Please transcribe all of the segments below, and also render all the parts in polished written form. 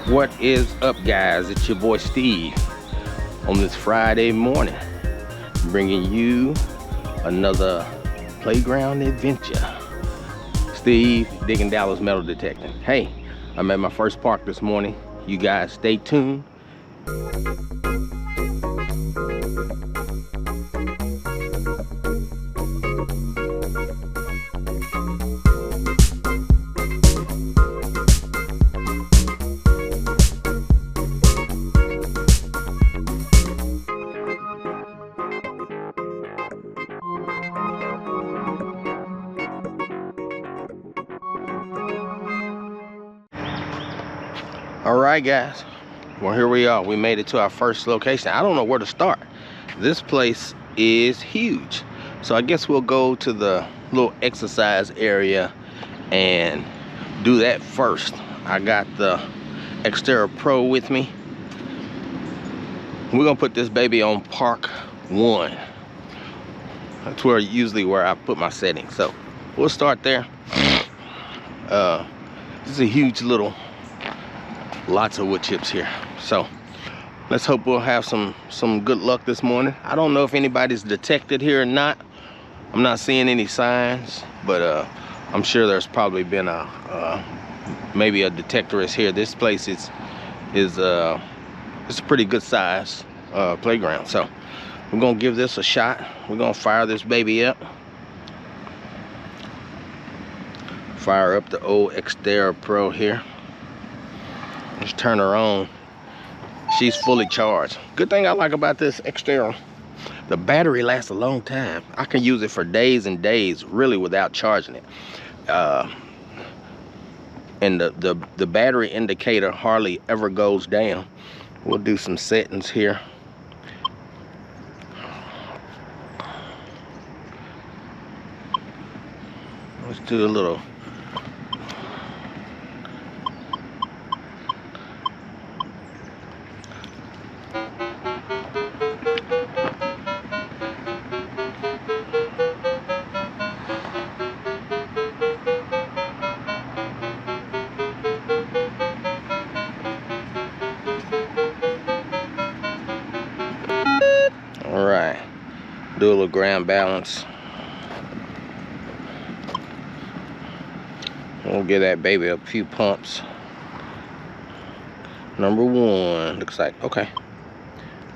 What is up, guys? It's your boy Steve on this Friday morning, bringing you another playground adventure. Steve digging Dallas metal detecting. Hey, I'm at my first park this morning. You guys stay tuned. All right, guys, well, here we are. We made it to our first location. I don't know where to start. This place is huge, so I guess we'll go to the little exercise area and do that first. I got the Xterra Pro with me. We're gonna put this baby on Park 1. That's usually where I put my settings, so we'll start there. This is a huge little, lots of wood chips here, so let's hope we'll have some good luck this morning. I don't know if anybody's detected here or not. I'm not seeing any signs, but I'm sure there's probably been maybe a detectorist here. This place is it's a pretty good size playground, so we're gonna give this a shot. We're gonna fire this baby up. Fire up the old Xterra Pro here. Let's turn her on. She's fully charged. Good thing I like about this Xterra, the battery lasts a long time. I can use it for days and days, really, without charging it. And the battery indicator hardly ever goes down. We'll do some settings here. Let's do a little. All right, do a little ground balance. We'll give that baby a few pumps. Number 1 looks like okay.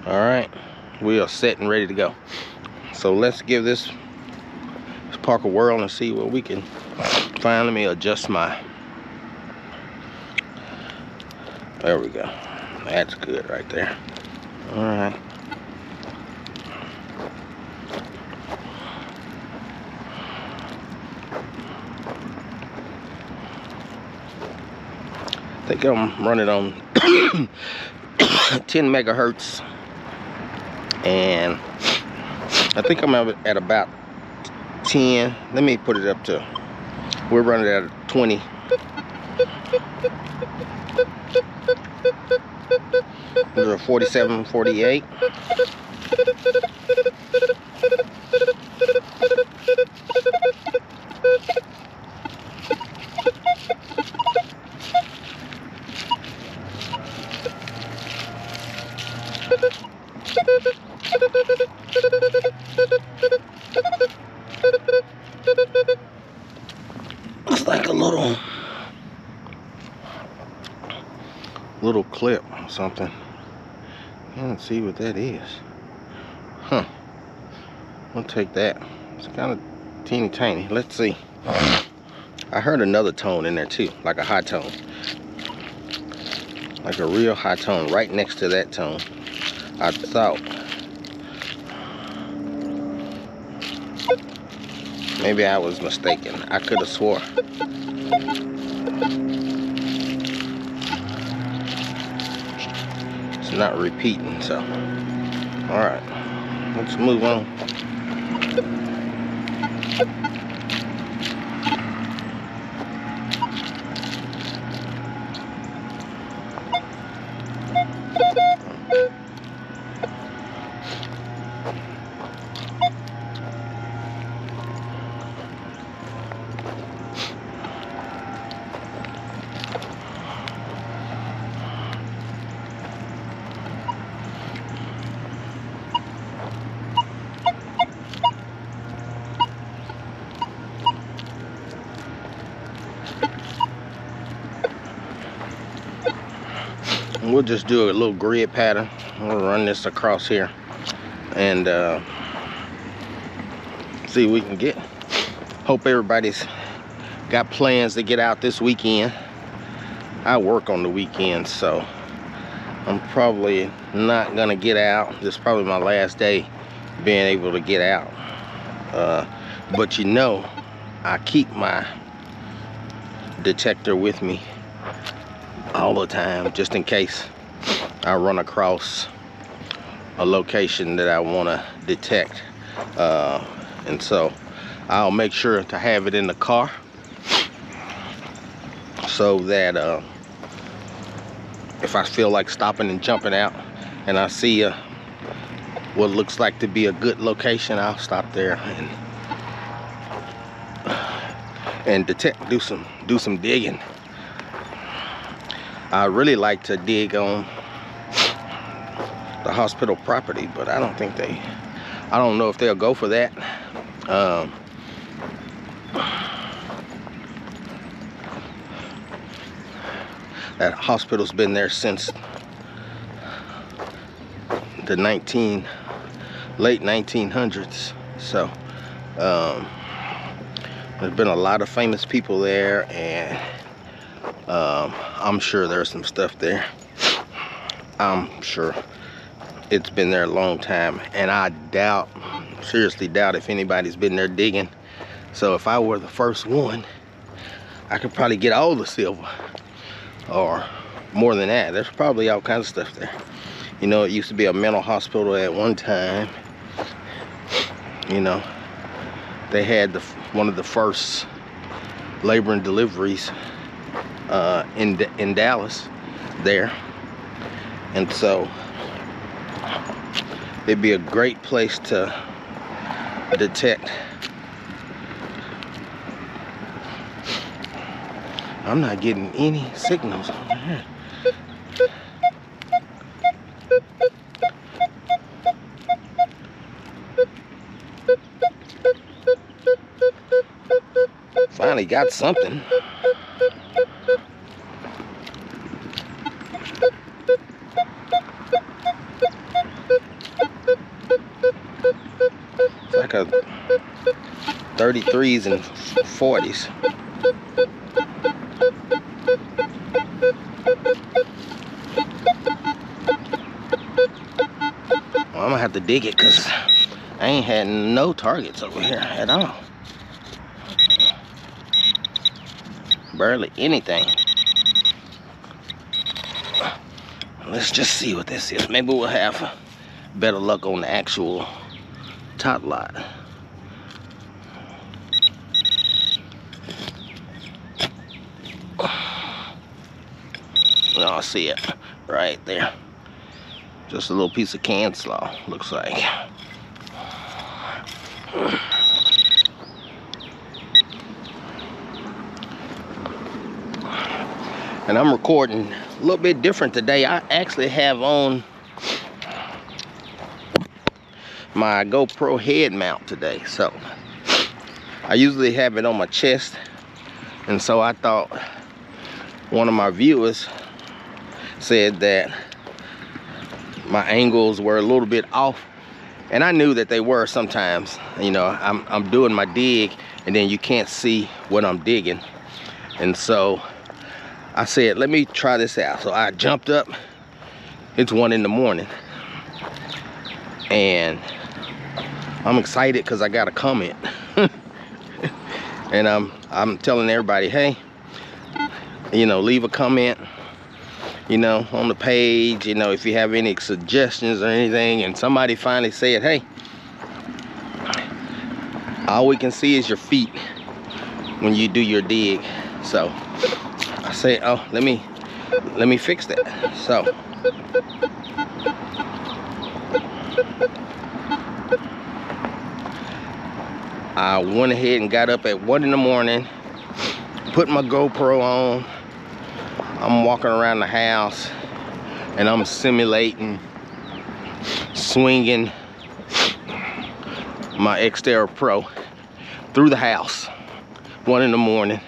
All right, we are set and ready to go. So let's give this park a whirl and see what we can find. Let me adjust my. There we go. That's good right there. All right. I think I'm running on 10 megahertz, and I think I'm at about 10. Let me put it up to, we're running at 20. These are 47, 48. It's like a little clip or something. Can't see what that is. Huh. We'll take that. It's kind of teeny tiny. Let's see. I heard another tone in there too, like a high tone. Like a real high tone right next to that tone. I thought. Maybe I was mistaken. I could have swore. It's not repeating, so. Alright. Let's move on. we'll just do a little grid pattern. We'll run this across here and see what we can get. Hope everybody's got plans to get out this weekend. I work on the weekends, so I'm probably not gonna get out. This is probably my last day being able to get out. But you know, I keep my detector with me all the time, just in case I run across a location that I want to detect. And so I'll make sure to have it in the car so that if I feel like stopping and jumping out and I see what looks like to be a good location, I'll stop there and detect, do some digging. I really like to dig on the hospital property, but I don't know if they'll go for that. That hospital's been there since the late 1900s, so there's been a lot of famous people there, and I'm sure there's some stuff there. I'm sure it's been there a long time, and I seriously doubt if anybody's been there digging. So if I were the first one, I could probably get all the silver, or more than that. There's probably all kinds of stuff there. You know, it used to be a mental hospital at one time. You know, they had one of the first labor and deliveries in Dallas there, and so it'd be a great place to detect. I'm not getting any signals over here. Finally got something. It's like a 33s and 40s. Well, I'm gonna have to dig it because I ain't had no targets over here at all. Barely anything. Let's just see what this is. Maybe we'll have better luck on the actual tot lot. Oh, I see it right there. Just a little piece of can slaw, looks like. And I'm recording a little bit different today. I actually have on my GoPro head mount today. So I usually have it on my chest, and so I thought one of my viewers said that my angles were a little bit off, and I knew that they were sometimes. You know, I'm doing my dig and then you can't see what I'm digging, and so I said, let me try this out. So I jumped up. It's 1 in the morning, and I'm excited because I got a comment. And I'm telling everybody, hey, you know, leave a comment, you know, on the page, you know, if you have any suggestions or anything. And somebody finally said, hey, all we can see is your feet when you do your dig. So I say, oh, let me fix that. So I went ahead and got up at 1 in the morning, put my GoPro on. I'm walking around the house and I'm simulating swinging my Xterra Pro through the house, 1 in the morning.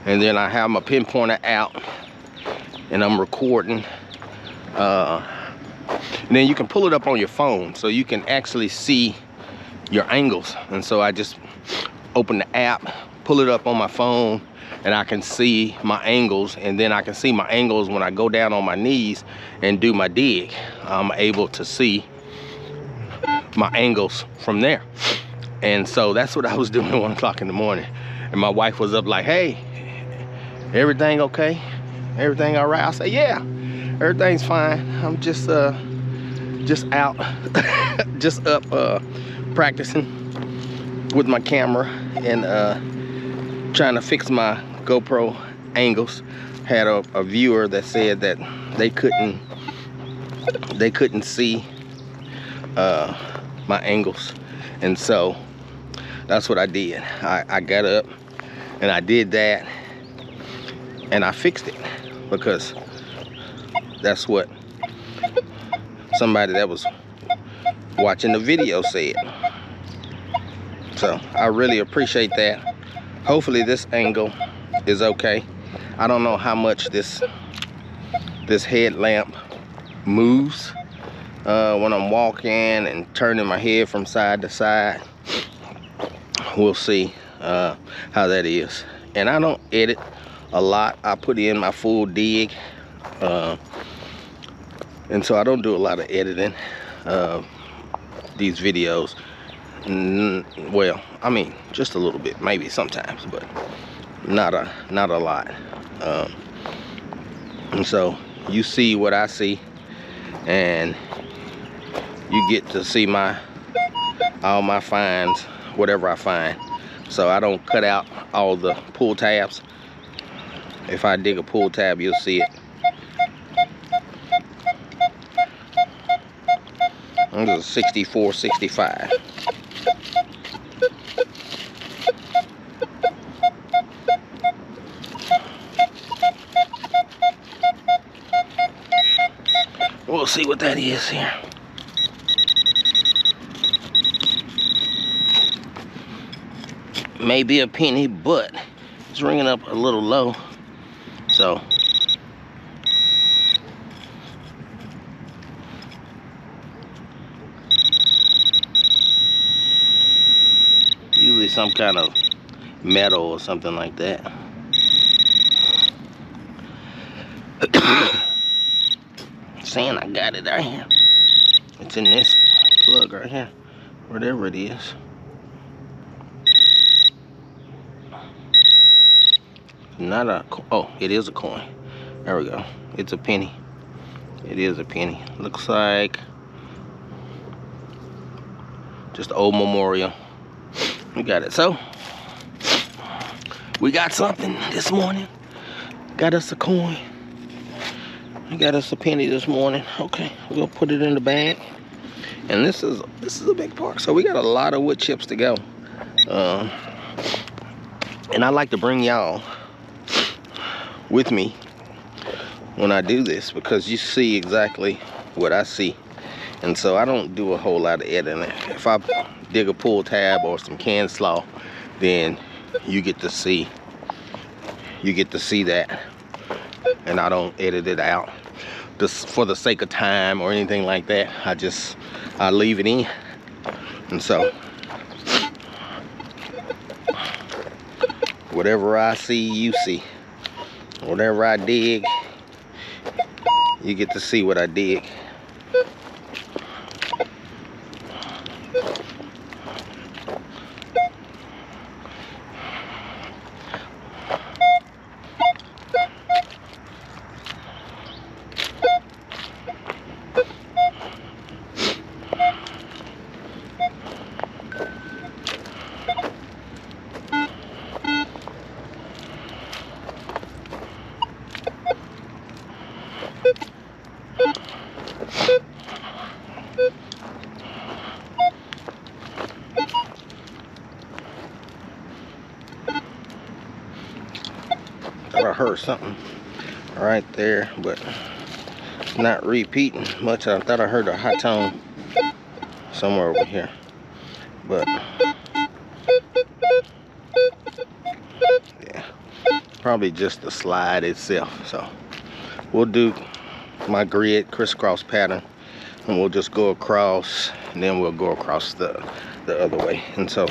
And then I have my pinpointer out and I'm recording. And then you can pull it up on your phone so you can actually see your angles. And so I just open the app, pull it up on my phone, and I can see my angles. And then I can see my angles when I go down on my knees and do my dig. I'm able to see my angles from there. And so that's what I was doing at 1 o'clock in the morning. And my wife was up like, hey, everything okay? Everything all right? I say, yeah, everything's fine. I'm just out, just up practicing with my camera and trying to fix my GoPro angles. Had a viewer that said that they couldn't see my angles, and so that's what I did. I got up and I did that, and I fixed it, because that's what somebody that was watching the video said. So I really appreciate that. Hopefully this angle is okay. I don't know how much this headlamp moves when I'm walking and turning my head from side to side. We'll see how that is. And I don't edit a lot. I put in my full dig, and so I don't do a lot of editing these videos. Well, I mean, just a little bit, maybe sometimes, but not a lot. And so you see what I see, and you get to see all my finds, whatever I find. So I don't cut out all the pull tabs. If I dig a pull tab, you'll see it. This is 64, 65. We'll see what that is here. Maybe a penny, but it's ringing up a little low. So usually some kind of metal or something like that. Saying I got it right here. It's in this plug right here, whatever it is. Not a, oh, it is a coin. There we go. It's a penny. It is a penny. Looks like just Old Memorial. We got it. So we got something this morning. Got us a coin. We got us a penny this morning. Okay, we'll put it in the bag. And this is a big park. So we got a lot of wood chips to go. And I like to bring y'all with me when I do this, because you see exactly what I see. And so I don't do a whole lot of editing. If I dig a pull tab or some canned slaw, then you get to see that, and I don't edit it out just for the sake of time or anything like that. I leave it in. And so whatever I see, you see. Whatever I dig, you get to see what I dig. Thought I heard something right there, but not repeating much. I thought I heard a high tone somewhere over here, but yeah, probably just the slide itself. So we'll do my grid crisscross pattern, and we'll just go across, and then we'll go across the other way. And so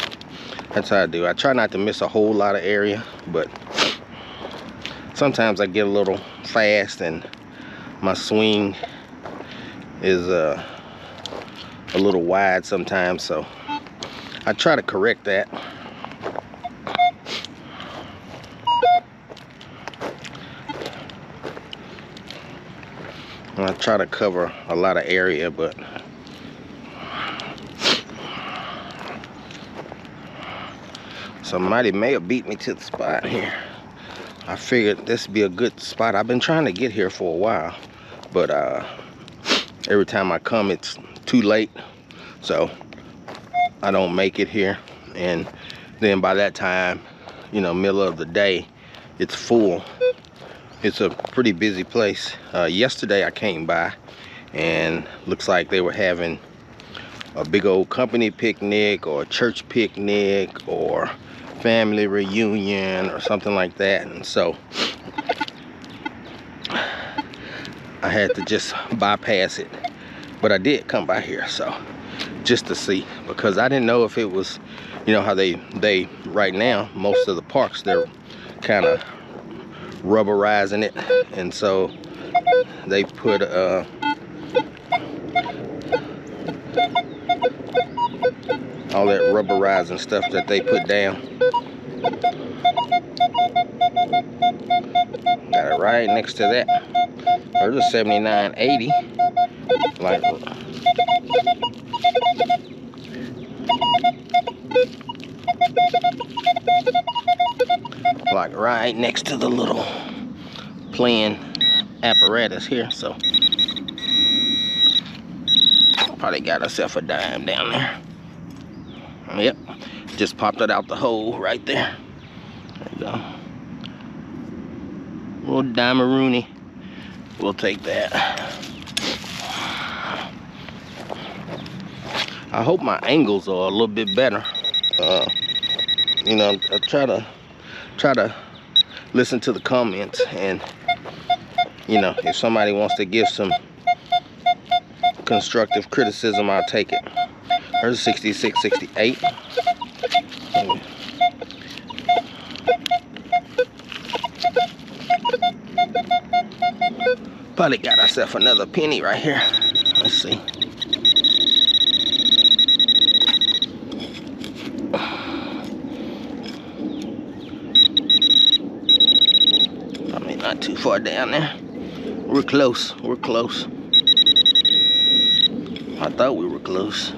that's how I do. I try not to miss a whole lot of area, but sometimes I get a little fast and my swing is a little wide sometimes, so I try to correct that. And I try to cover a lot of area, but somebody may have beat me to the spot here. I figured this would be a good spot. I've been trying to get here for a while, but every time I come it's too late, so I don't make it here. And then by that time, you know, middle of the day, it's full. It's a pretty busy place. Yesterday I came by and looks like they were having a big old company picnic or a church picnic or family reunion or something like that, and so I had to just bypass it. But I did come by here, so just to see, because I didn't know if it was, you know how they right now most of the parks, they're kind of rubberizing it, and so they put all that rubberizing stuff that they put down. Got it right next to that. There's a 7980. Like right next to the little playing apparatus here, so probably got herself a dime down there. Yep, just popped it out the hole right there. There you go. Little dime-a-rooney. We'll take that. I hope my angles are a little bit better. You know, I try to listen to the comments, and you know, if somebody wants to give some constructive criticism, I'll take it. There's a 66, 68. Probably got ourselves another penny right here. Let's see. Probably not too far down there. We're close. We're close. I thought we were close.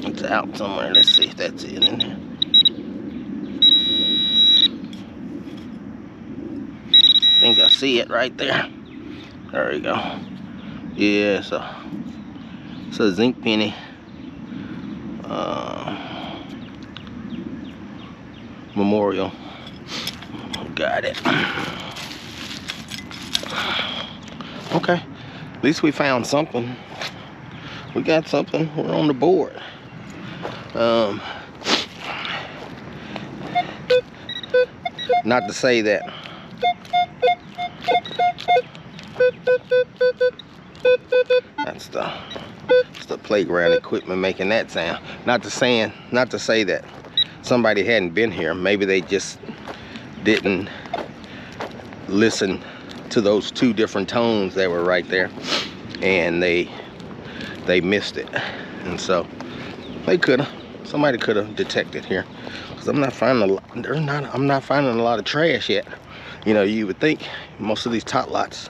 It's out somewhere. Let's see if that's it in there. I think I see it right there. There we go. Yeah, it's a zinc penny. Memorial. Got it. Okay, at least we found something. We got something. We're on the board. Not to say that that's the playground equipment making that sound. Not to say that somebody hadn't been here. Maybe they just didn't listen to those two different tones that were right there, and they missed it. And so somebody could have detected here, because I'm not finding a lot of trash yet. You know, you would think most of these tot lots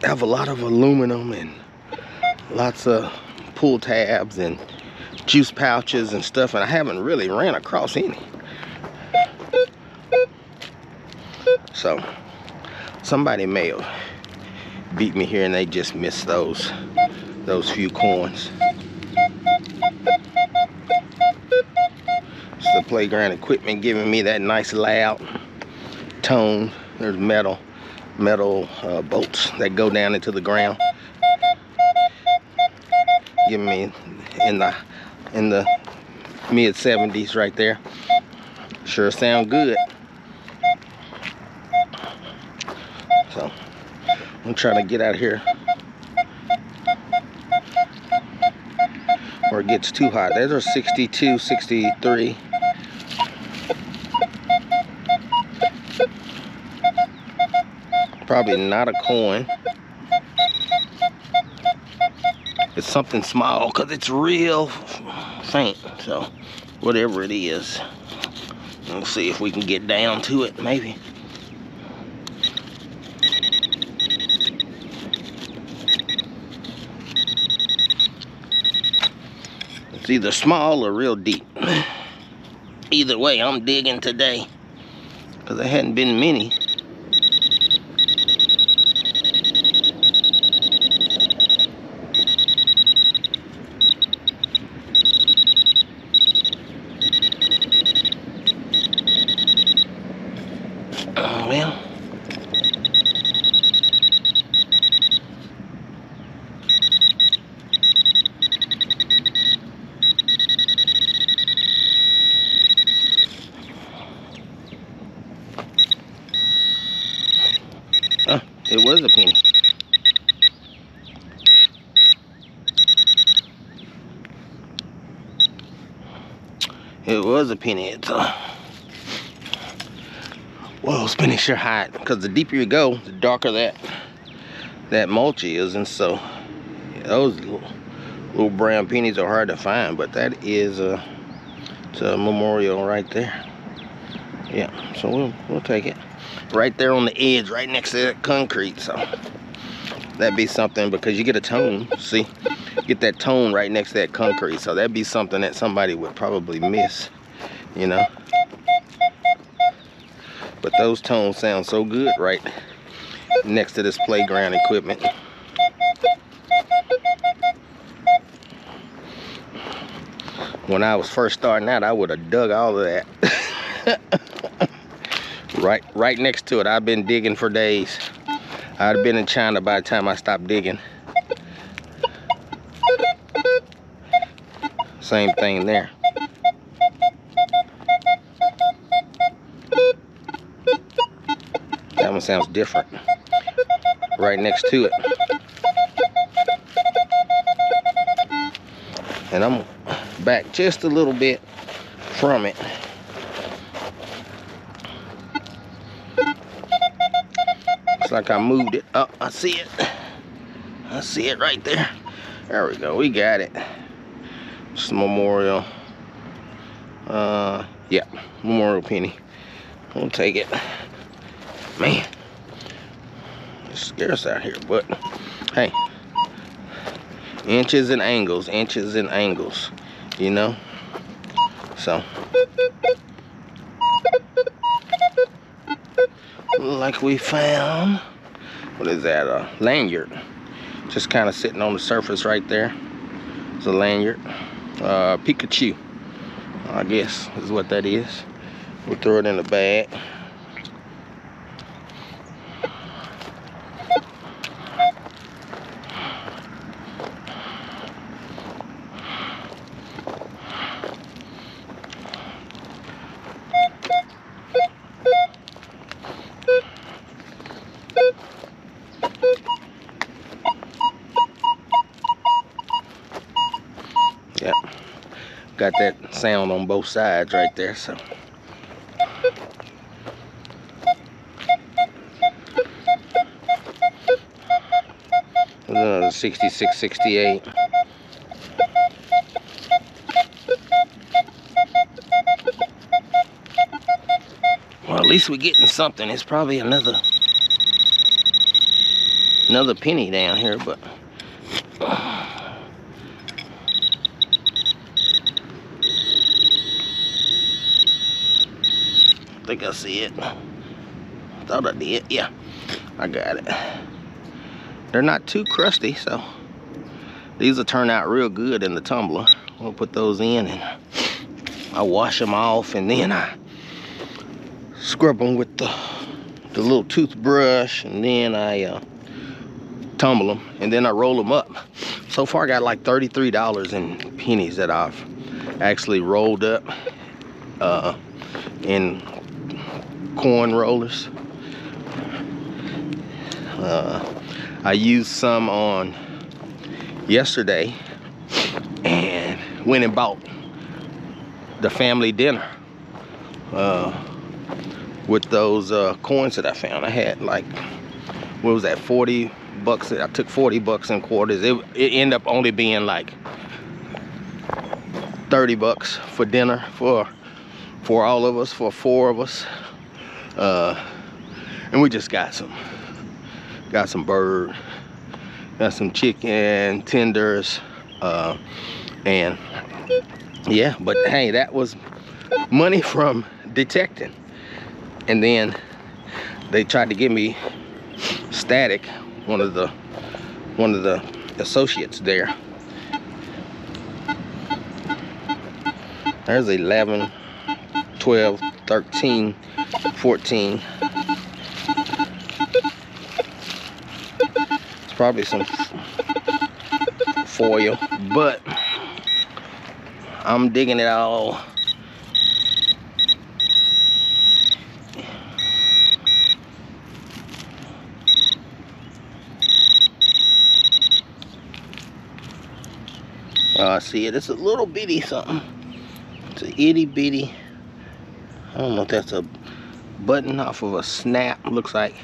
have a lot of aluminum and lots of pull tabs and juice pouches and stuff, and I haven't really ran across any. So somebody may have beat me here and they just missed those few coins. It's the playground equipment giving me that nice loud tone. There's metal bolts that go down into the ground, giving me in the Mid 70s right there. Sure sound good. So I'm trying to get out of here where it gets too hot. There's our 62, 63. Probably not a coin. It's something small because it's real faint. So whatever it is, we'll see if we can get down to it maybe. It's either small or real deep. Either way, I'm digging today because there hadn't been many. Oh, well. It was a penny. It was a penny. It's whoa, spinning sure hot. Because the deeper you go, the darker that mulch is, and so yeah, those little brown pennies are hard to find. But that is it's a memorial right there. Yeah, so we'll take it. Right there on the edge, right next to that concrete. So that'd be something because you get a tone. See, get that tone right next to that concrete. So that'd be something that somebody would probably miss, you know. But those tones sound so good right next to this playground equipment. When I was first starting out, I would have dug all of that. right next to it. I've been digging for days. I'd have been in China by the time I stopped digging. Same thing there. That one sounds different. Right next to it. And I'm back just a little bit from it. Looks like I moved it up. I see it. I see it right there. There we go. We got it. It's a memorial. Yeah, memorial penny. We'll take it. Man, it's scarce out here, but hey, inches and angles, you know. So like we found, what is that? A lanyard, just kind of sitting on the surface right there. It's a lanyard. Pikachu, I guess is what that is. We'll throw it in the bag. Yep, got that sound on both sides right there. So another 66, 68. Well, at least we're getting something. It's probably another penny down here, but I think I see it. Thought I did. Yeah, I got it. They're not too crusty, so these will turn out real good in the tumbler. We'll put those in and I wash them off, and then I scrub them with the little toothbrush, and then I tumble them, and then I roll them up. So far I got like $33 in pennies that I've actually rolled up in corn rollers. I used some on yesterday and went and bought the family dinner with those coins that I found. I had like, what was that, 40 bucks? I took 40 bucks in quarters. It ended up only being like 30 bucks for dinner for all of us, for 4 of us. And we just got some bird, got some chicken tenders, and yeah, but hey, that was money from detecting. And then they tried to give me Static, one of the associates there. There's 11, 12, 13, 14. It's probably some foil, but I'm digging it all. I see it. It's a little bitty something. It's an itty bitty. I don't know if that's a button off of a snap. Looks like,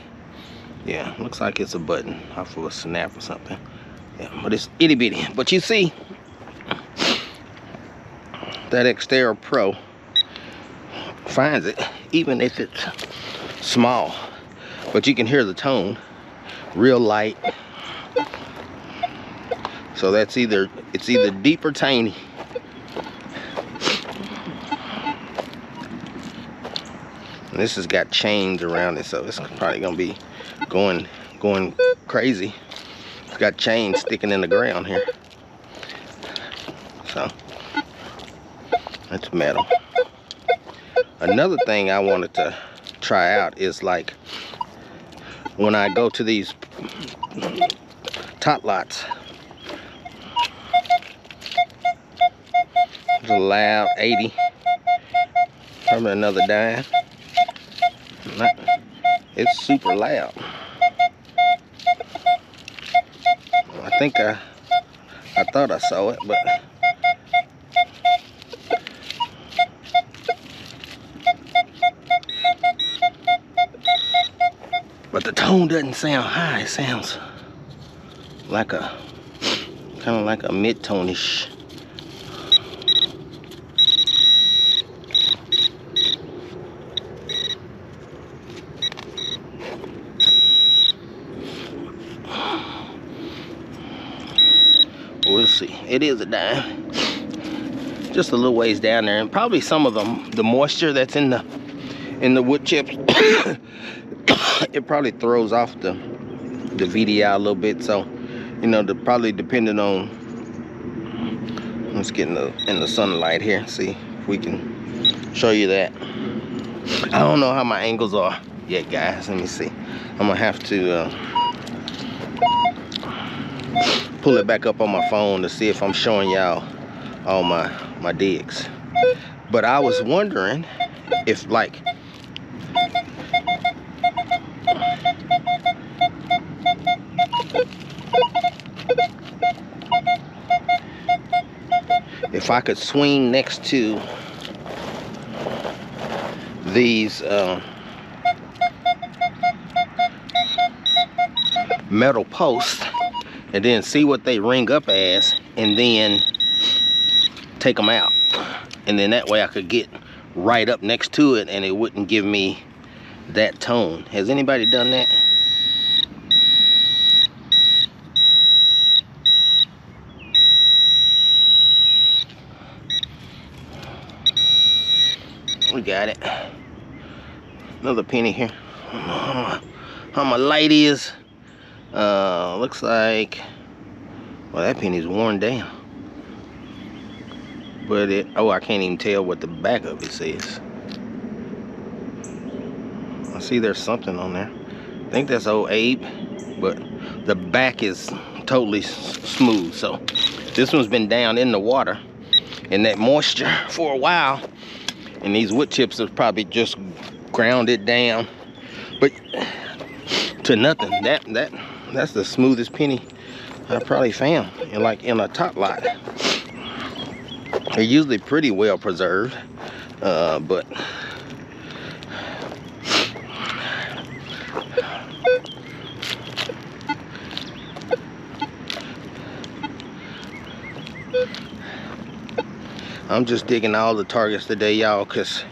yeah, looks like it's a button off of a snap or something. Yeah, but it's itty bitty. But you see, that Xterra Pro finds it, even if it's small. But you can hear the tone, real light. So that's it's either deep or tiny. And this has got chains around it, so it's probably gonna be going crazy. It's got chains sticking in the ground here. So that's metal. Another thing I wanted to try out is, like, when I go to these tot lots, it's a loud 80, probably another dime. It's super loud. I think I thought I saw it, but the tone doesn't sound high. It sounds like kind of like a mid-tone-ish. We'll see. It is a dime. Just a little ways down there, and probably some of the moisture that's in the wood chips, it probably throws off the VDI a little bit. So, you know, probably depending on, let's get in the sunlight here, see if we can show you that. I don't know how my angles are yet, guys. Let me see. I'm gonna have to pull it back up on my phone to see if I'm showing y'all all my digs. But I was wondering if, like, if I could swing next to these metal posts and then see what they ring up as, and then take them out, and then that way I could get right up next to it and it wouldn't give me that tone. Has anybody done that? We got it. Another penny here. How my light is. Looks like, well, that penny's worn down. But oh, I can't even tell what the back of it says. I see there's something on there. I think that's Old Abe, but the back is totally smooth. So this one's been down in the water, in that moisture for a while, and these wood chips have probably just ground it down, but to nothing. That's the smoothest penny I probably found in a top lot. They're usually pretty well preserved, but I'm just digging all the targets today, y'all, because,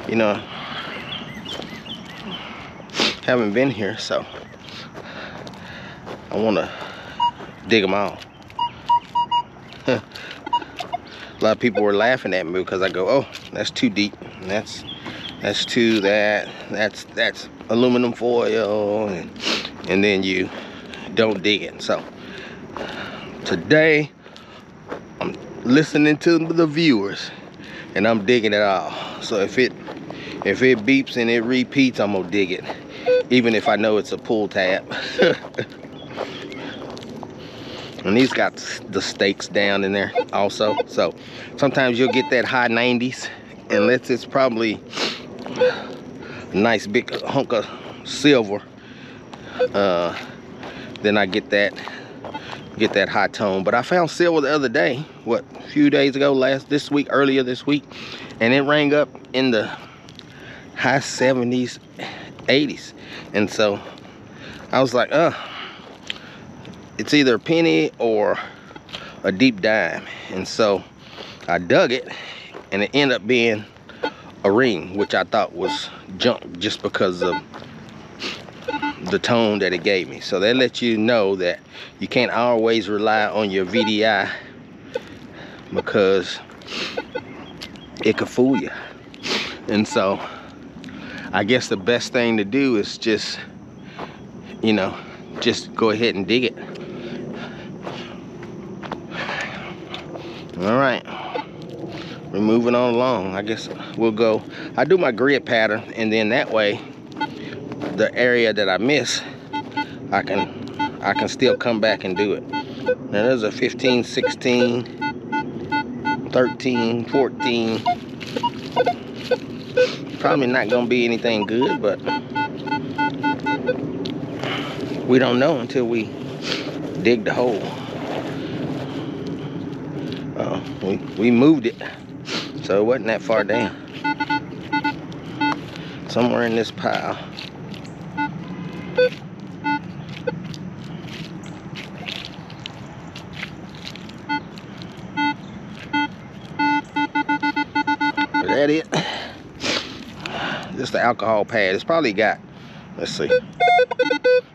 you know, haven't been here, so I want to dig them all. A lot of people were laughing at me because I go, oh, that's too deep. And that's aluminum foil, and then you don't dig it. So today I'm listening to the viewers and I'm digging it all. So if it beeps and it repeats, I'm gonna dig it, even if I know it's a pull tab. And these got the stakes down in there also, so sometimes you'll get that high 90s, unless it's probably a nice big hunk of silver. Then I get that high tone. But I found silver the other day, a few days ago, earlier this week, and it rang up in the high 70s, 80s, and so I was like, it's either a penny or a deep dime. And so I dug it, and it ended up being a ring, which I thought was junk just because of the tone that it gave me. So that lets you know that you can't always rely on your VDI, because it could fool you. And so I guess the best thing to do is just, you know, just go ahead and dig it. All right, we're moving on along. I guess we'll go, I do my grid pattern, and then that way the area that I miss, I can still come back and do it. Now there's a 15, 16, 13, 14. Probably not gonna be anything good, but we don't know until we dig the hole. We moved it, so it wasn't that far down. Somewhere in this pile. Is that it? Just the alcohol pad. It's probably got, let's see.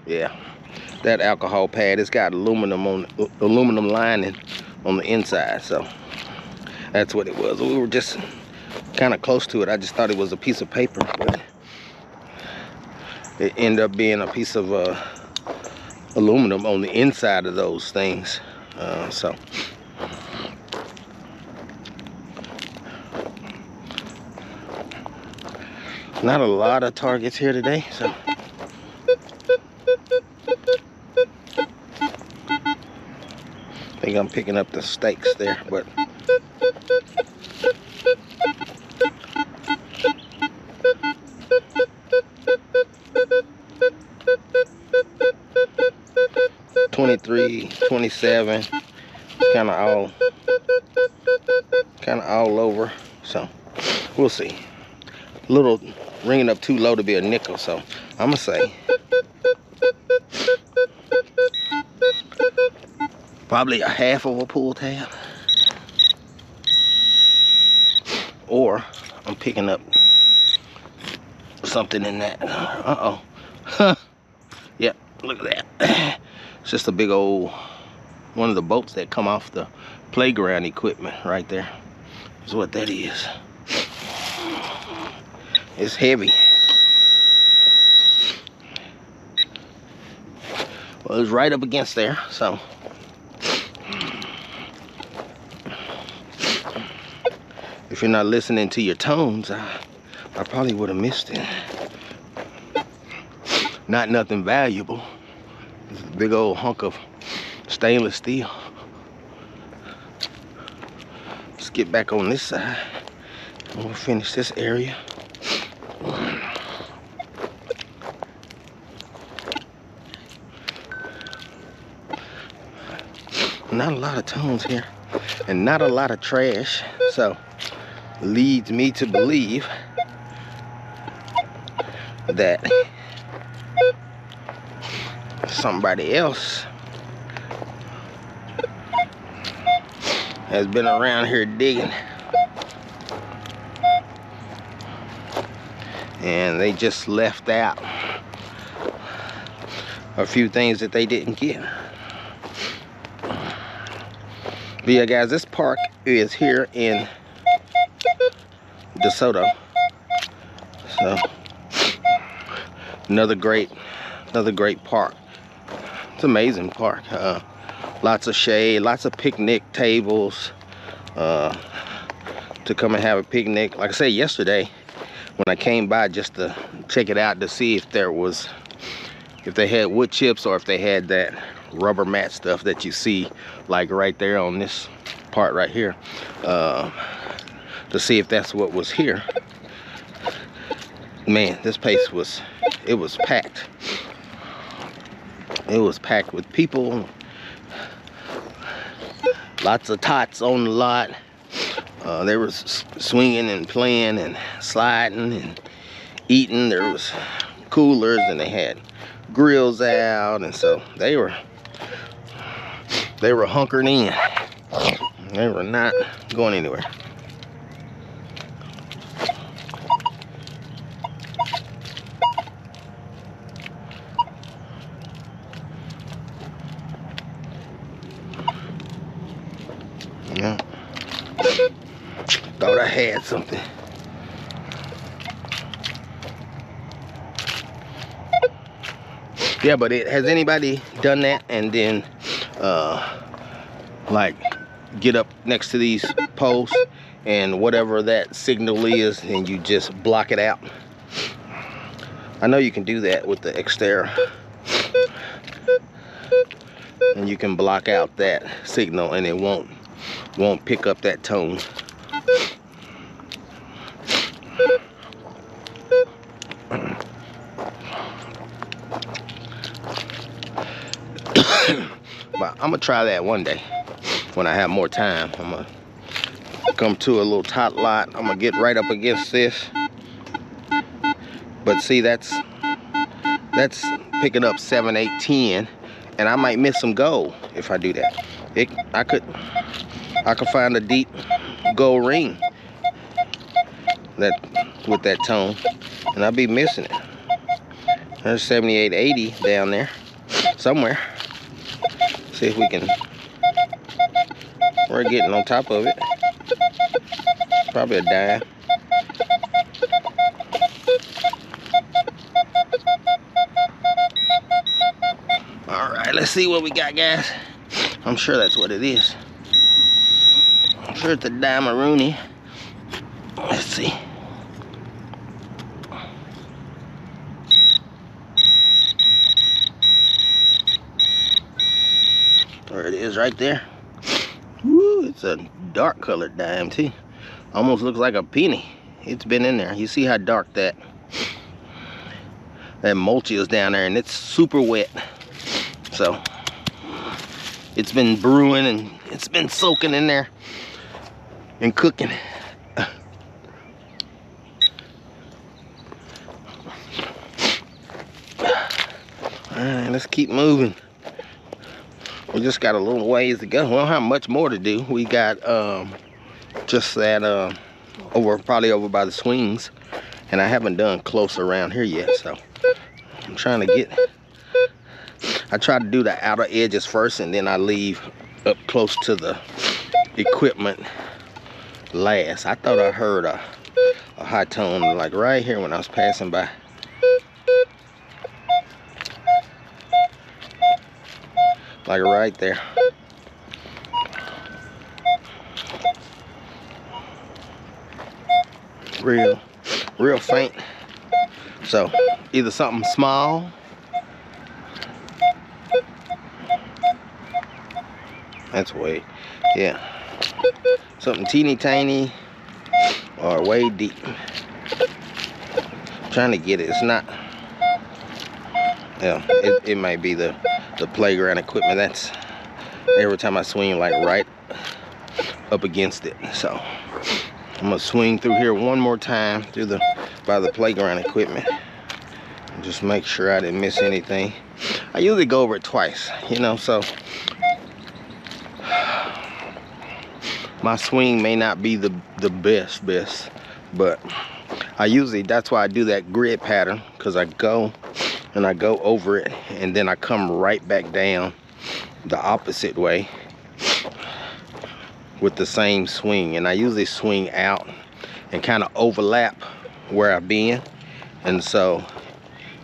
Yeah, that alcohol pad, it's got aluminum lining on the inside, so that's what it was. We were just kind of close to it. I just thought it was a piece of paper, but it ended up being a piece of aluminum on the inside of those things. So not a lot of targets here today, so I think I'm picking up the stakes there, but $23, $27, it's kind of all over, so we'll see. A little ringing up too low to be a nickel, so I'm gonna say probably a half of a pull tab, or I'm picking up something in that. Huh. Yep, look at that. It's just a big old one of the bolts that come off the playground equipment right there. Is what that is. It's heavy. Well, it's right up against there, so if you're not listening to your tones, I probably would have missed it. Not nothing valuable. It's a big old hunk of stainless steel. It's get back on this side. We'll finish this area. Not a lot of tones here, and not a lot of trash, so leads me to believe that somebody else has been around here digging, and they just left out a few things that they didn't get. But yeah, guys, this park is here in DeSoto. So another great park. It's an amazing park. Lots of shade, lots of picnic tables to come and have a picnic. Like I said yesterday, when I came by just to check it out to see if they had wood chips or if they had that rubber mat stuff that you see like right there on this part right here, to see if that's what was here. Man, this place was packed. It was packed with people. Lots of tots on the lot. There was swinging and playing and sliding and eating. There was coolers and they had grills out, and so they were hunkering in. They were not going anywhere. Yeah. Thought I had something. Yeah, but has anybody done that and then like get up next to these posts and whatever that signal is and you just block it out? I know you can do that with the Xterra, and you can block out that signal and it won't pick up that tone. But I'm gonna try that one day when I have more time. I'm gonna come to a little tot lot. I'm gonna get right up against this. But see, that's picking up 7, 8, 10, and I might miss some gold if I do that. I could find a deep gold ring with that tone, and I'll be missing it. There's 78, 80 down there somewhere. See if we can. We're getting on top of it. Probably a dime. All right, let's see what we got, guys. I'm sure that's what it is. I'm sure it's a dime-a-rooney. Let's see. There it is right there. Woo, it's a dark colored dime too. Almost looks like a penny. It's been in there. You see how dark that mulch is down there, and it's super wet. So it's been brewing and it's been soaking in there and cooking. Alright, let's keep moving. We just got a little ways to go. We don't have much more to do. We got just that probably over by the swings, and I haven't done close around here yet, so I'm trying to get. I try to do the outer edges first, and then I leave up close to the equipment last. I thought I heard a high tone like right here when I was passing by. Like right there. Real faint. So either something small, that's way, yeah, something teeny tiny or way deep. I'm trying to get it. It's not. Yeah, it might be the playground equipment. That's every time I swing, like right up against it. So I'm gonna swing through here one more time through by the playground equipment. Just make sure I didn't miss anything. I usually go over it twice, you know, so my swing may not be the best, but I usually, that's why I do that grid pattern, because I go and I go over it and then I come right back down the opposite way with the same swing. And I usually swing out and kind of overlap where I've been, and so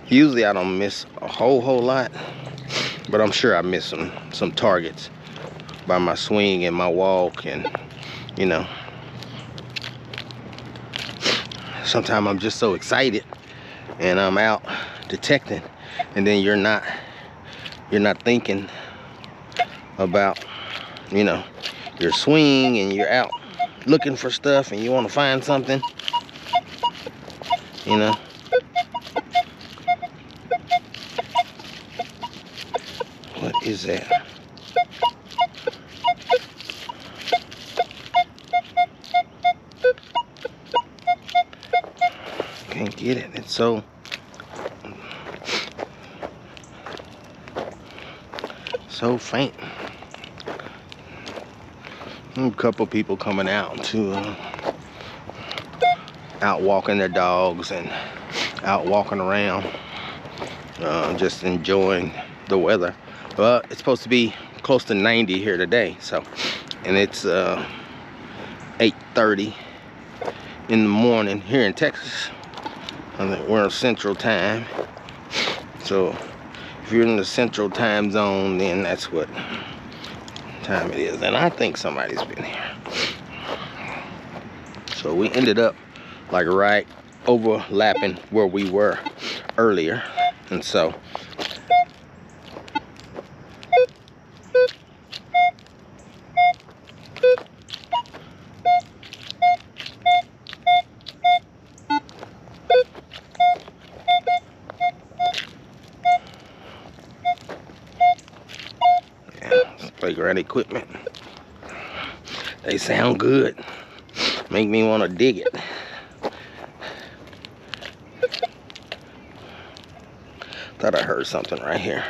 usually I don't miss a whole lot, but I'm sure I miss some targets by my swing and my walk. And you know, sometimes I'm just so excited and I'm out detecting, and then you're not thinking about, you know, your swing, and you're out looking for stuff and you want to find something, you know. What is that? Can't get it. It's so faint. A couple people coming out to out walking their dogs and out walking around, just enjoying the weather. Well, it's supposed to be close to 90 here today, so, and it's 8:30 in the morning here in Texas. I think we're in Central Time, so if you're in the Central Time zone, then that's what time it is. And I think somebody's been here. So we ended up like right overlapping where we were earlier, and so playground equipment, they sound good, make me want to dig it. Thought I heard something right here.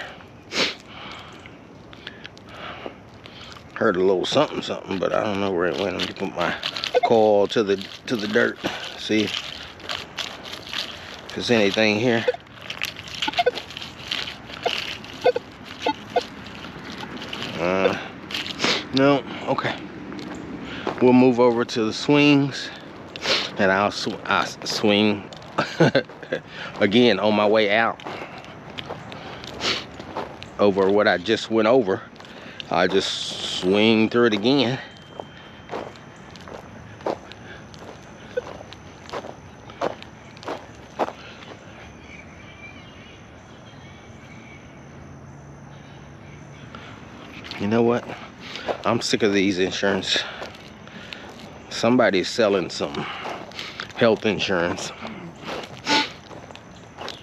Heard a little something, but I don't know where it went. Let me put my coil to the dirt, see if there's anything here. No. Okay, we'll move over to the swings, and I'll swing again on my way out over what I just went over. I just swing through it again. You know what? I'm sick of these insurance. Somebody's selling some health insurance,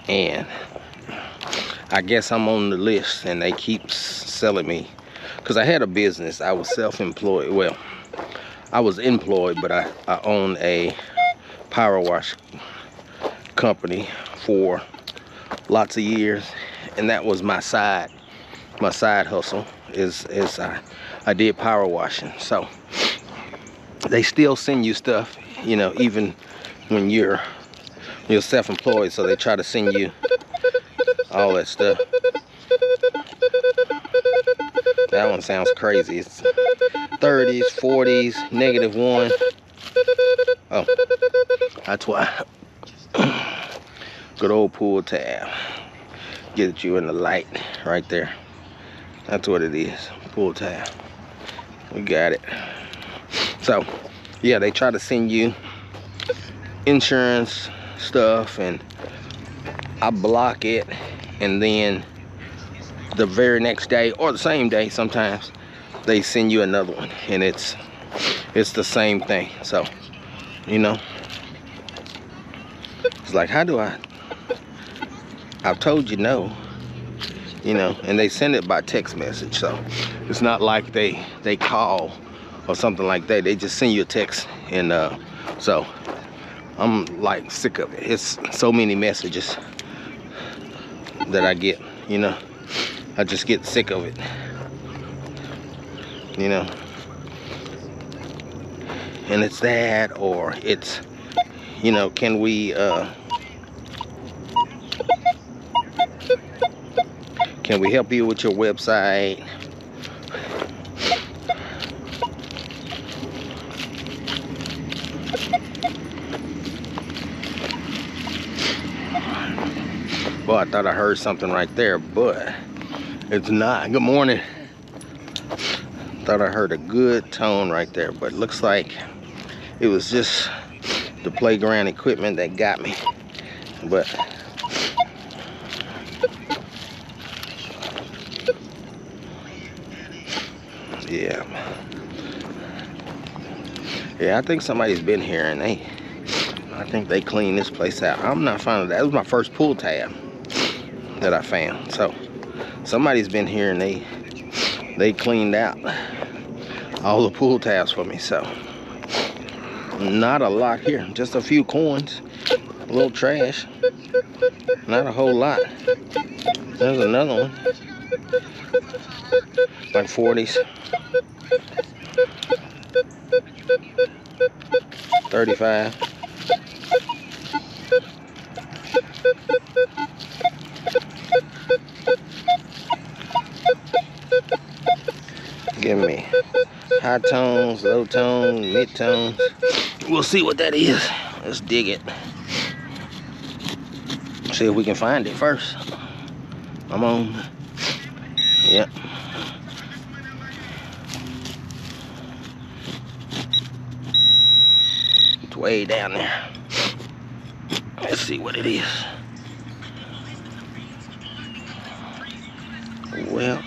and I guess I'm on the list, and they keep selling me, because I had a business. I was self-employed. Well, I was employed, but I owned a power wash company for lots of years, and that was my side hustle. Is I did power washing. So they still send you stuff, you know, even when you're self-employed. So they try to send you all that stuff. That one sounds crazy. It's 30s, 40s, -1. Oh, that's why. Good old pull tab. Get you in the light right there. That's what it is. Pull tab. We got it. So yeah, they try to send you insurance stuff, and I block it, and then the very next day, or the same day sometimes, they send you another one, and it's it's the same thing. So, you know, it's like, how do I've told you no, you know, and they send it by text message. So it's not like they call or something like that. They just send you a text. And so I'm like sick of it. It's so many messages that I get, you know. I just get sick of it, you know. And it's that, or it's, you know, can we help you with your website? Well, I thought I heard something right there, but it's not. Good morning. Thought I heard a good tone right there, but looks like it was just the playground equipment that got me. But yeah, I think somebody's been here, and I think they cleaned this place out. I'm not finding that. It was my first pull tab that I found. So somebody's been here, and they cleaned out all the pull tabs for me. So not a lot here, just a few coins, a little trash, not a whole lot. There's another one, like 40s, 35. Give me high tones, low tones, mid tones. We'll see what that is. Let's dig it. See if we can find it first. I'm on. Yep. It's way down there. Let's see what it is. Well,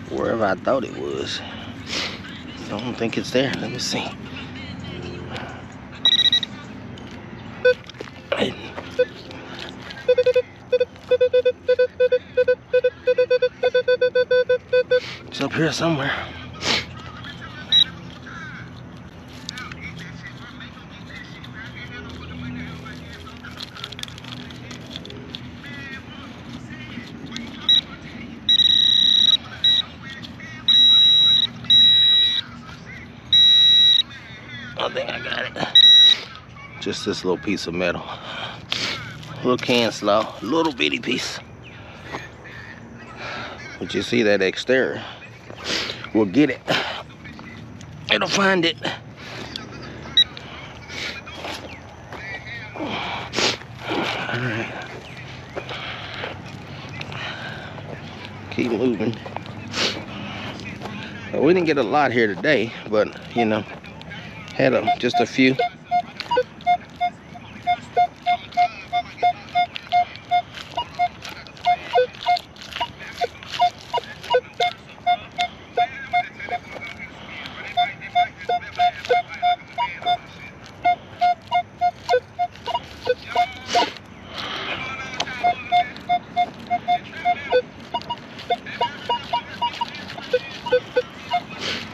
wherever I thought it was, I don't think it's there. Let me see. It's up here somewhere. I think I got it. Just this little piece of metal. Little can slaw, little bitty piece. But you see that exterior? We'll get it. It'll find it. Alright. Keep moving. Well, we didn't get a lot here today, but you know, had just a few.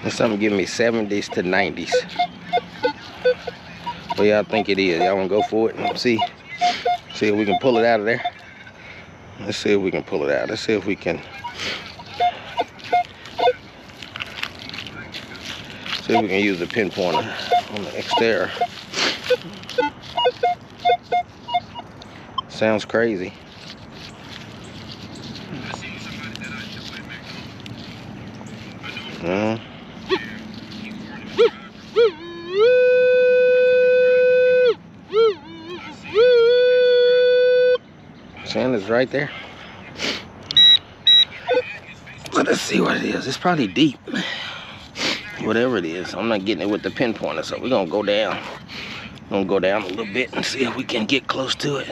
And something giving me 70s to 90s. What y'all think it is? Y'all wanna go for it and see if we can pull it out of there? Let's see if we can pull it out. Let's see if we can use the pin pointer on the exterior. Sounds crazy. Sand is right there. Let's see what it is. It's probably deep. Whatever it is, I'm not getting it with the pinpointer, so we're gonna go down Gonna go down a little bit and see if we can get close to it.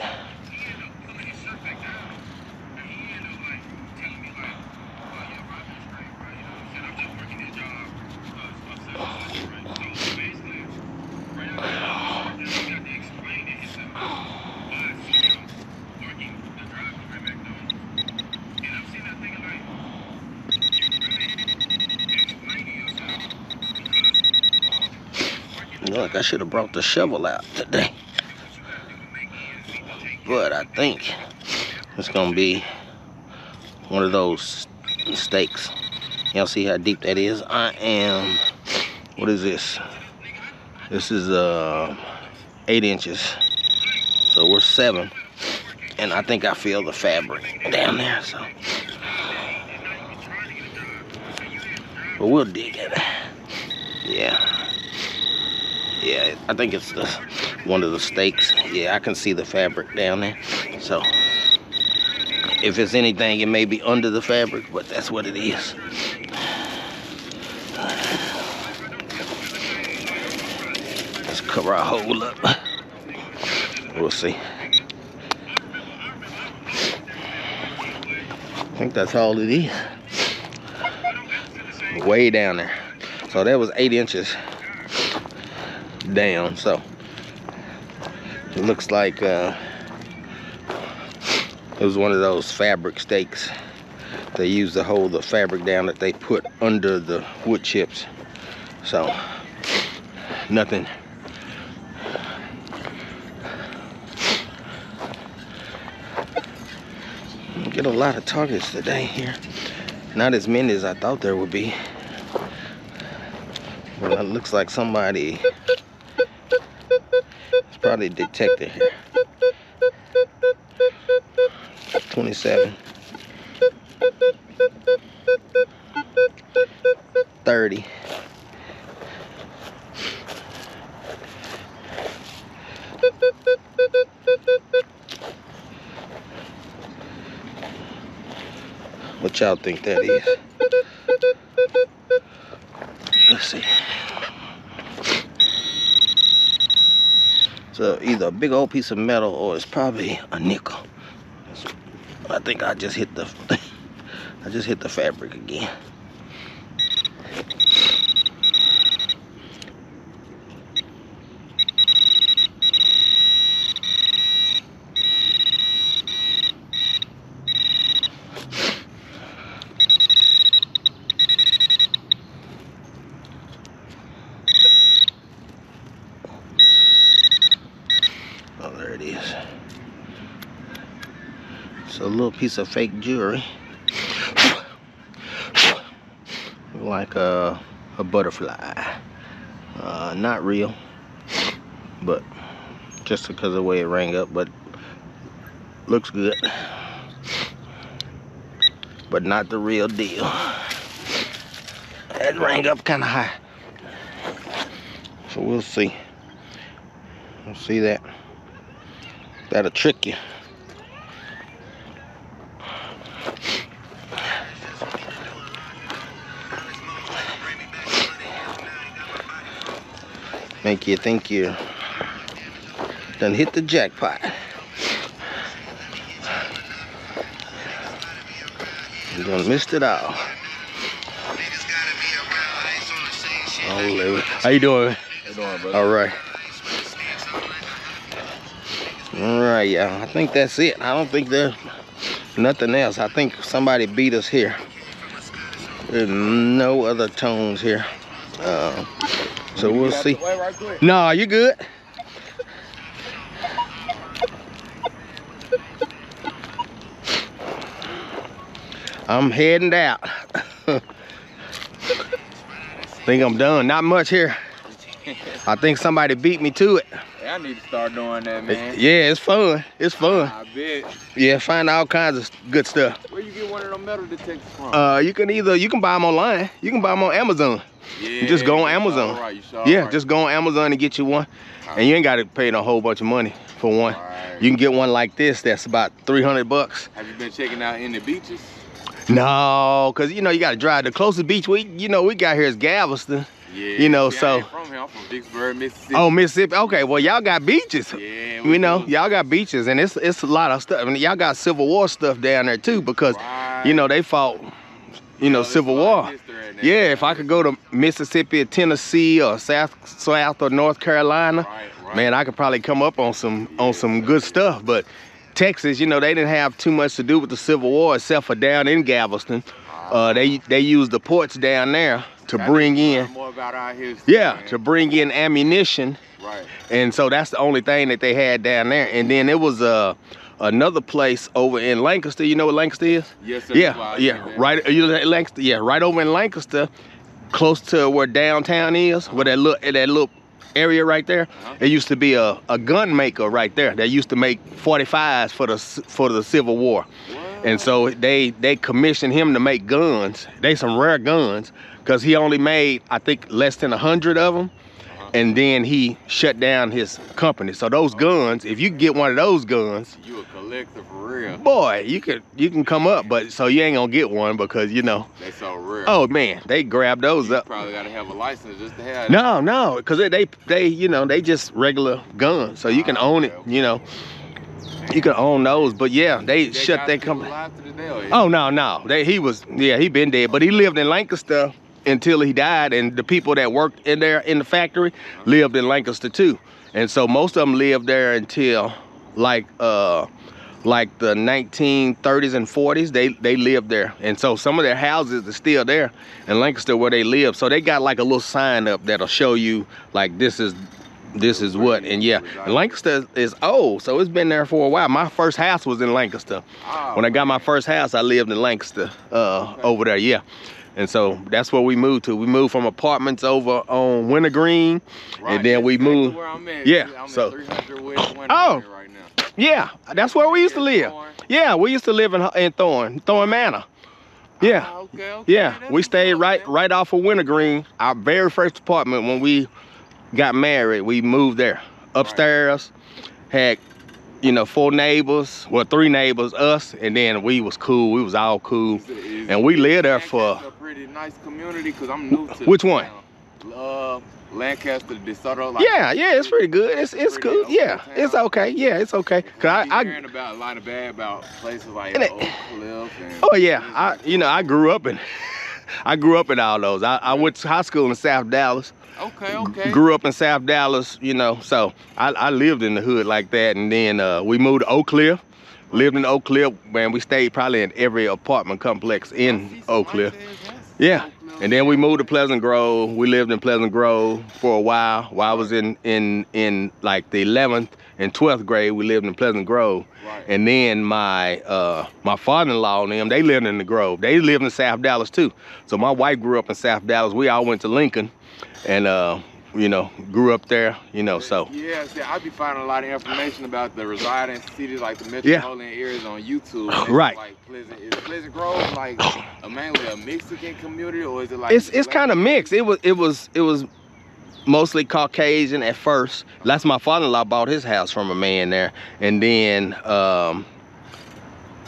Look, I should have brought the shovel out today. But I think it's gonna be one of those stakes. Y'all see how deep that is? I am, what is this? This is 8 inches. So we're 7. And I think I feel the fabric down there, so. But we'll dig it. Yeah. Yeah, I think it's one of the stakes. Yeah, I can see the fabric down there. So, if it's anything, it may be under the fabric, but that's what it is. Let's cover our hole up. We'll see. I think that's all it is. Way down there. So that was 8 inches down, so it looks like it was one of those fabric stakes they use to hold the fabric down that they put under the wood chips. So nothing. Get a lot of targets today here. Not as many as I thought there would be. Well, it looks like somebody, it's probably a detector here. 27, 30. What y'all think that is? Let's see. So either a big old piece of metal or it's probably a nickel. I think I just hit the fabric again. Oh, there it is. It's a little piece of fake jewelry. Like a butterfly. Not real, but just because of the way it rang up, but looks good. But not the real deal. It rang up kind of high. So we'll see. We'll see that. That'll trick you. Make you think you done hit the jackpot. You done missed it all. How you doing? How you doing, brother? All right. All right, y'all. I think that's it. I don't think there's nothing else. I think somebody beat us here. There's no other tones here. So we'll see. Right, no, you good. I'm heading out. Think I'm done. Not much here. I think somebody beat me to it. I need to start doing that, man. Yeah, it's fun. It's fun. I bet. Yeah, find all kinds of good stuff. Where you get one of them metal detectors from? You can buy them online. You can buy them on Amazon. Yeah. You just go on Amazon. Right, yeah, just go on Amazon and get you one. And you ain't got to pay a whole bunch of money for one. Right. You can get one like this that's about 300 bucks. Have you been checking out any beaches? No, cause you know you got to drive. The closest beach we got here is Galveston. Yeah. You know, see, so. I ain't from here. I'm from Vicksburg, Mississippi. Oh, Mississippi. Okay, well, y'all got beaches. Yeah. You know, y'all got beaches, and it's a lot of stuff. I mean, y'all got Civil War stuff down there too, because you know they fought. You know, Civil War. Yeah, if I could go to Mississippi or Tennessee or South or North Carolina, man, I could probably come up on some good stuff. But Texas, you know, they didn't have too much to do with the Civil War except for down in Galveston. They used the ports down there to bring in, to bring in ammunition. Right. And so that's the only thing that they had down there. And then it was another place over in Lancaster. You know what Lancaster is? Yes, sir. Yeah. Right. You know Lancaster? Yeah, right over in Lancaster, close to where downtown is, where that little area right there. There used to be a gun maker right there that used to make 45s for the Civil War. And so they commissioned him to make guns. They some rare guns, because he only made, I think, less than 100 of them. And then he shut down his company. So those guns, if you get one of those guns, you a collector for real. Boy, you can come up, but so you ain't gonna get one because you know. They so rare. Oh man, they grab those up. Probably gotta have a license just to have. No, because they you know, they just regular guns, so you can own it. You know, you can own those. But yeah, they shut their company. Oh no, he been dead, but he lived in Lancaster until he died, and the people that worked in there in the factory lived in Lancaster too. And so most of them lived there until like the 1930s and 40s. They lived there, and so some of their houses are still there in Lancaster where they live. So they got like a little sign up that'll show you like this is what. And yeah, Lancaster is old, so it's been there for a while. My first house was in Lancaster. When I got my first house, I lived in Lancaster over there. Yeah. And so that's where we moved to. We moved from apartments over on Wintergreen, and then we moved. Where I'm at. Yeah. I'm So. at 300 West Wintergreen right now. Yeah, that's where we used to live. Yeah, we used to live in Thorn Manor. Yeah. Okay. Yeah, we stayed right off of Wintergreen. Our very first apartment when we got married, we moved there. Upstairs, had, you know, 4 neighbors, well, 3 neighbors, us, and then we was cool. We was all cool, and we lived there for. A pretty nice community, cause I'm new to. Which one? Lancaster, DeSoto. Like, yeah, it's pretty good. It's cool. Yeah, it's okay. Yeah, it's okay. Cause I hearing about a lot of bad about places like Oak Cliff. Oh yeah, I grew up in all those. I went to high school in South Dallas. Okay. Grew up in South Dallas, you know, so I lived in the hood like that. And then we moved to Oak Cliff. Lived in Oak Cliff, man. We stayed probably in every apartment complex in Oak Cliff. Yeah. And then we moved to Pleasant Grove. We lived in Pleasant Grove for a while I was in like the 11th and 12th grade. We lived in Pleasant Grove. Right. And then my father-in-law and them, they lived in the Grove. They lived in South Dallas too. So my wife grew up in South Dallas. We all went to Lincoln, and you know, grew up there, you know, so. Yeah, see, I be finding a lot of information about the residing cities, like the metropolitan areas on YouTube. Right. Like is Pleasant Grove like mainly a Mexican community, or is it like? It's kind of mixed. It was mostly Caucasian at first. That's my father-in-law bought his house from a man there, and then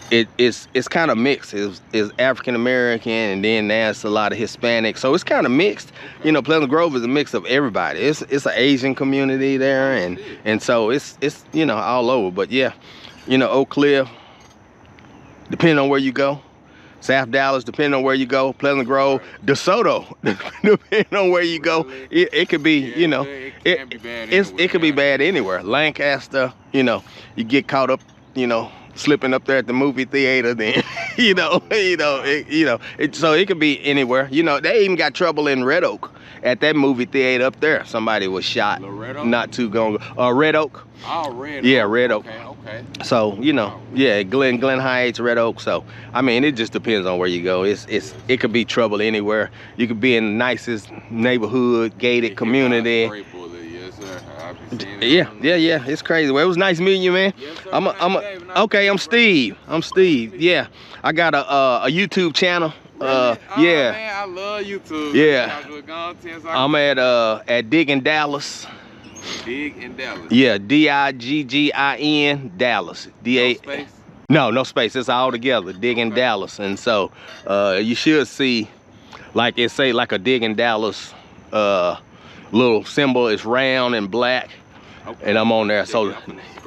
it's kind of mixed. It's African American, and then there's a lot of Hispanic, so it's kind of mixed. You know, Pleasant Grove is a mix of everybody. It's an Asian community there, and so it's you know, all over. But yeah, you know, Oak Cliff, depending on where you go. South Dallas, depending on where you go. Pleasant Grove, DeSoto, depending on where you go. It could be, you know, it could be bad anywhere. Lancaster, you know, you get caught up, you know, slipping up there at the movie theater, then so it could be anywhere. You know, they even got trouble in Red Oak at that movie theater up there. Somebody was shot not too long ago. Red Oak. Oh, Red Oak. Yeah, Red Oak. Okay. So, you know, yeah, Glen Heights, Red Oak. So, I mean, it just depends on where you go. It could be trouble anywhere. You could be in the nicest neighborhood, gated community. Yeah, it's crazy. Well, it was nice meeting you, man. Yes, sir. I'm Steve. Yeah, I got a YouTube channel. Really? Yeah. Man, I love YouTube. Yeah. I'm at Dig in Dallas. Dig in Dallas. Yeah, DIGGIN Dallas. No space? No space. It's all together. Dig in Dallas. And so you should see, like it say, like a Dig in Dallas little symbol is round and black. Okay. And I'm on there. So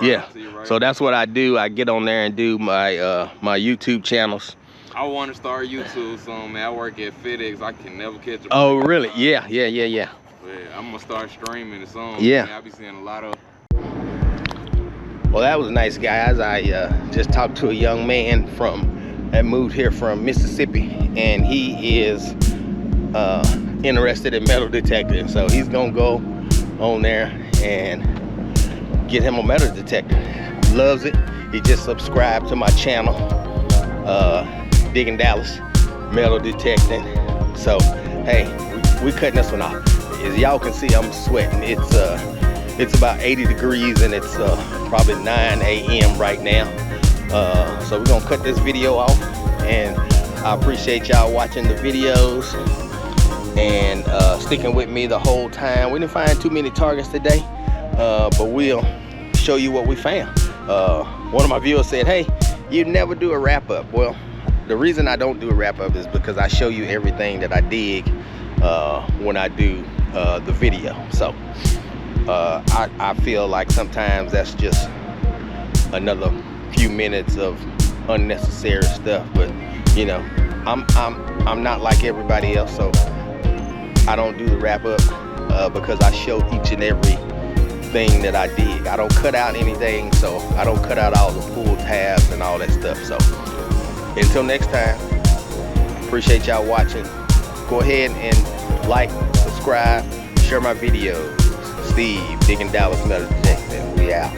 yeah, right. so that's what I do. I get on there and do my my YouTube channels. I want to start YouTube soon, man. I work at FedEx. I can never catch a Oh really? break. Yeah. But I'm gonna start streaming it soon. Yeah. Man. I be seeing a lot of. Well, that was nice, guys. I just talked to a young man that moved here from Mississippi, and he is interested in metal detecting. So he's gonna go on there and get him a metal detector. Loves it. He just subscribed to my channel, Digging Dallas Metal Detecting. So hey, we cutting this one off. As y'all can see, I'm sweating. It's about 80 degrees and it's probably 9 a.m. right now. So we're gonna cut this video off, and I appreciate y'all watching the videos and sticking with me the whole time. We didn't find too many targets today, but we'll show you what we found. One of my viewers said, hey, you never do a wrap up. Well, the reason I don't do a wrap up is because I show you everything that I dig when I do the video. So I feel like sometimes that's just another few minutes of unnecessary stuff, but you know, I'm not like everybody else, so I don't do the wrap up because I show each and every thing that I dig. I don't cut out anything, so I don't cut out all the pull tabs and all that stuff. So until next time, appreciate y'all watching. Go ahead and like, subscribe, share my videos. Steve, Digging Dallas Metal Detecting. We out.